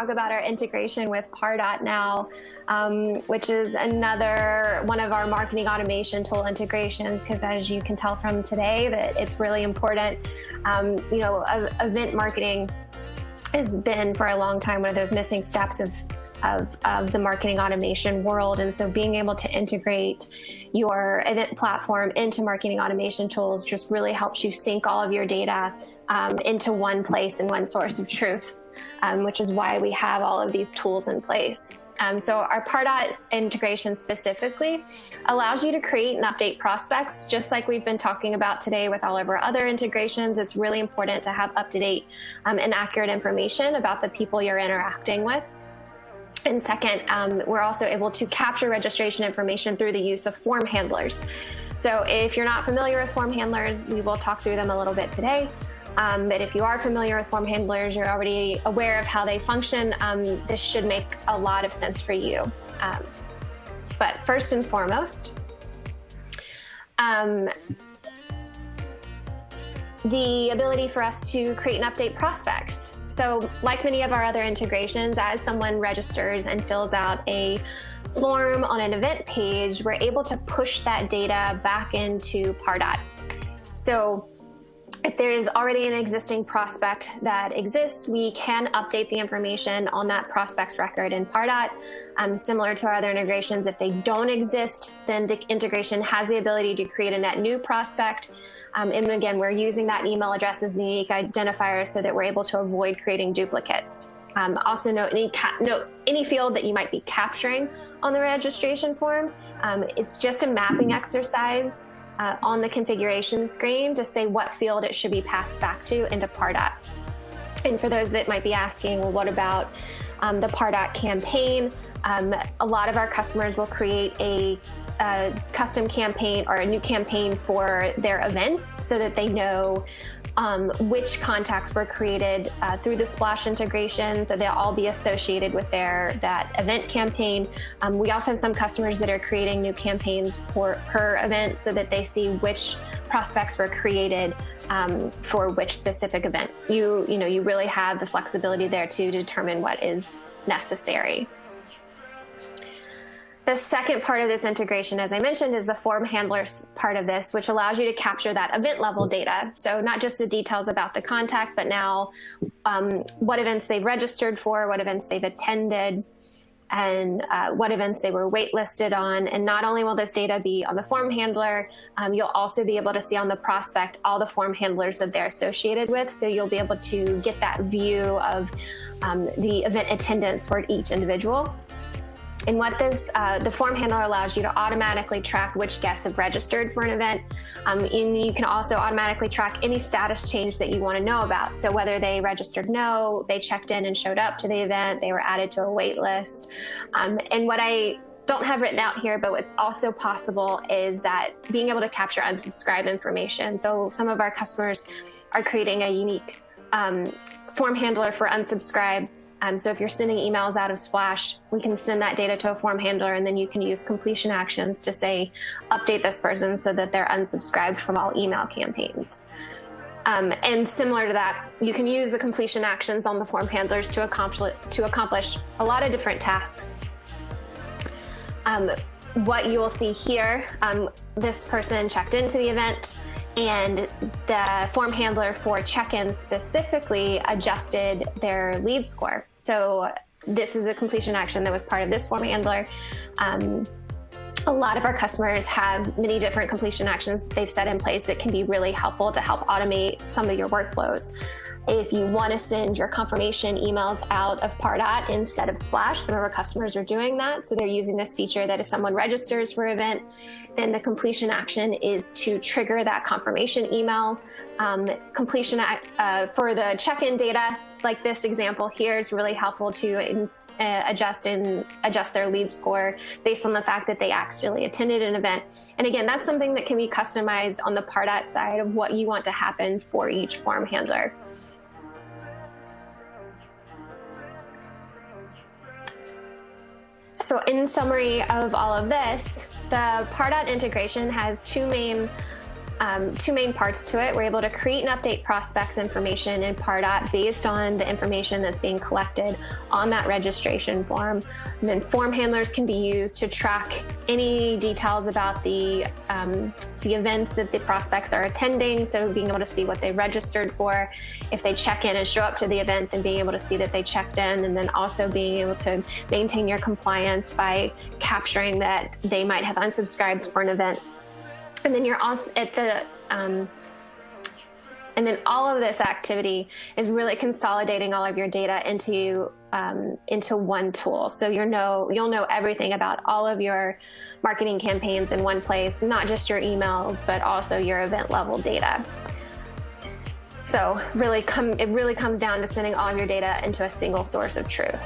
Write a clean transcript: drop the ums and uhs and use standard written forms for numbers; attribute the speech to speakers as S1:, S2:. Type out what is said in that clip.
S1: talk about our integration with Pardot now, which is another one of our marketing automation tool integrations, because as you can tell from today that it's really important. Event marketing has been for a long time one of those missing steps of the marketing automation world. And so being able to integrate your event platform into marketing automation tools just really helps you sync all of your data into one place and one source of truth, which is why we have all of these tools in place. So our Pardot integration specifically allows you to create and update prospects, just like we've been talking about today with all of our other integrations. It's really important to have up-to-date and accurate information about the people you're interacting with. And second, we're also able to capture registration information through the use of form handlers. So if you're not familiar with form handlers, we will talk through them a little bit today. But if you are familiar with form handlers, you're already aware of how they function. This should make a lot of sense for you. But first and foremost, the ability for us to create and update prospects. So like many of our other integrations, as someone registers and fills out a form on an event page, we're able to push that data back into Pardot. So if there is already an existing prospect that exists, we can update the information on that prospect's record in Pardot. Similar to our other integrations, if they don't exist, then the integration has the ability to create a net new prospect. And again, we're using that email address as the unique identifier so that we're able to avoid creating duplicates. Also note any field that you might be capturing on the registration form. It's just a mapping exercise on the configuration screen to say what field it should be passed back to into Pardot. And for those that might be asking, well, what about the Pardot campaign? A lot of our customers will create a custom campaign or a new campaign for their events so that they know which contacts were created through the Splash integration, so they'll all be associated with that event campaign. We also have some customers that are creating new campaigns per event so that they see which prospects were created for which specific event. You really have the flexibility there to determine what is necessary. The second part of this integration, as I mentioned, is the form handlers part of this, which allows you to capture that event level data. So not just the details about the contact, but now what events they've registered for, what events they've attended, and what events they were waitlisted on. And not only will this data be on the form handler, you'll also be able to see on the prospect all the form handlers that they're associated with. So you'll be able to get that view of the event attendance for each individual. And what the form handler allows you to automatically track which guests have registered for an event. And you can also automatically track any status change that you want to know about. So whether they registered no, they checked in and showed up to the event, they were added to a wait list. And what I don't have written out here, but what's also possible is that being able to capture unsubscribe information. So some of our customers are creating a unique form handler for unsubscribes. So if you're sending emails out of Splash, we can send that data to a form handler, and then you can use completion actions to say, update this person so that they're unsubscribed from all email campaigns. And similar to that, you can use the completion actions on the form handlers to accomplish a lot of different tasks. What you will see here, this person checked into the event, and the form handler for check-in specifically adjusted their lead score. So this is a completion action that was part of this form handler. A lot of our customers have many different completion actions they've set in place that can be really helpful to help automate some of your workflows. If you want to send your confirmation emails out of Pardot instead of Splash, some of our customers are doing that. So they're using this feature that if someone registers for an event, then the completion action is to trigger that confirmation email. Completion for the check-in data, like this example here, is really helpful to adjust their lead score based on the fact that they actually attended an event. And again, that's something that can be customized on the Pardot side of what you want to happen for each form handler. So in summary of all of this, the Pardot integration has two main two main parts to it. We're able to create and update prospects information in Pardot based on the information that's being collected on that registration form. And then form handlers can be used to track any details about the events that the prospects are attending. So being able to see what they registered for, if they check in and show up to the event, then being able to see that they checked in, and then also being able to maintain your compliance by capturing that they might have unsubscribed for an event. And then you're also at the, and then all of this activity is really consolidating all of your data into one tool. So you'll know everything about all of your marketing campaigns in one place, not just your emails, but also your event level data. So it really comes down to sending all of your data into a single source of truth.